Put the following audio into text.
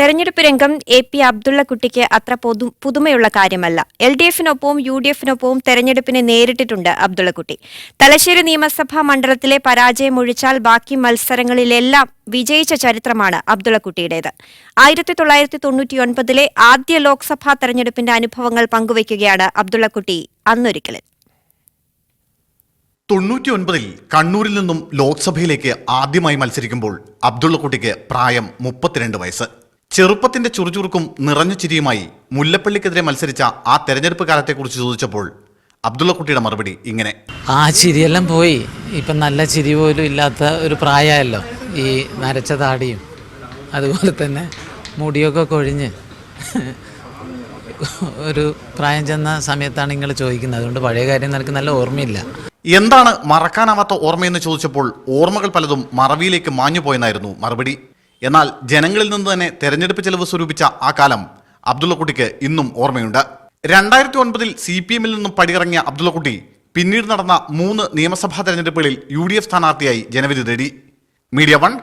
തെരഞ്ഞെടുപ്പ് രംഗം എ.പി. അബ്ദുള്ളക്കുട്ടിക്ക് അത്ര പുതുമയുള്ള കാര്യമല്ല. എൽ.ഡി.എഫിനൊപ്പവും യു.ഡി.എഫിനൊപ്പവും തെരഞ്ഞെടുപ്പിനെ നേരിട്ടിട്ടുണ്ട് അബ്ദുള്ളക്കുട്ടി. തലശ്ശേരി നിയമസഭാ മണ്ഡലത്തിലെ പരാജയം ഒഴിച്ചാൽ ബാക്കി മത്സരങ്ങളിലെല്ലാം വിജയിച്ച ചരിത്രമാണ് അബ്ദുള്ളക്കുട്ടിയുടേത്. 1999 ആദ്യ ലോക്സഭാ തെരഞ്ഞെടുപ്പിന്റെ അനുഭവങ്ങൾ പങ്കുവയ്ക്കുകയാണ് അബ്ദുള്ളക്കുട്ടി അന്നൊരിക്കലിൽ. 99 കണ്ണൂരിൽ നിന്നും ലോക്സഭയിലേക്ക് ആദ്യമായി മത്സരിക്കുമ്പോൾ അബ്ദുള്ളക്കുട്ടിക്ക് പ്രായം 32 വയസ്സ്. ചെറുപ്പത്തിന്റെ ചുറുചുറുക്കും നിറഞ്ഞ ചിരിയുമായി മുല്ലപ്പള്ളിക്കെതിരെ മത്സരിച്ച ആ തെരഞ്ഞെടുപ്പ് കാലത്തെക്കുറിച്ച് ചോദിച്ചപ്പോൾ അബ്ദുള്ളക്കുട്ടിയുടെ മറുപടി ഇങ്ങനെ: ആ ചിരിയെല്ലാം പോയി. ഇപ്പം നല്ല ചിരി പോലും ഇല്ലാത്ത ഒരു പ്രായമല്ലോ. ഈ നരച്ച താടിയും അതുപോലെ തന്നെ മുടിയൊക്കെ കൊഴിഞ്ഞ് ഒരു പ്രായം ചെന്ന സമയത്താണ് നിങ്ങൾ ചോദിക്കുന്നത്. അതുകൊണ്ട് പഴയ കാര്യം നിനക്ക് നല്ല ഓർമ്മയില്ല. എന്താണ് മറക്കാനാവാത്ത ഓർമ്മയെന്ന് ചോദിച്ചപ്പോൾ ഓർമ്മകൾ പലതും മറവിയിലേക്ക് മാഞ്ഞുപോയെന്നായിരുന്നു മറുപടി. എന്നാൽ ജനങ്ങളിൽ നിന്ന് തന്നെ തെരഞ്ഞെടുപ്പ് ചെലവ് സ്വരൂപിച്ച ആ കാലം അബ്ദുള്ളക്കുട്ടിക്ക് ഇന്നും ഓർമ്മയുണ്ട്. 2009 CPM നിന്നും പടിയിറങ്ങിയ അബ്ദുള്ളക്കുട്ടി പിന്നീട് നടന്ന 3 നിയമസഭാ തെരഞ്ഞെടുപ്പുകളിൽ UDF സ്ഥാനാർത്ഥിയായി ജനവിധി നേടി. മീഡിയ 1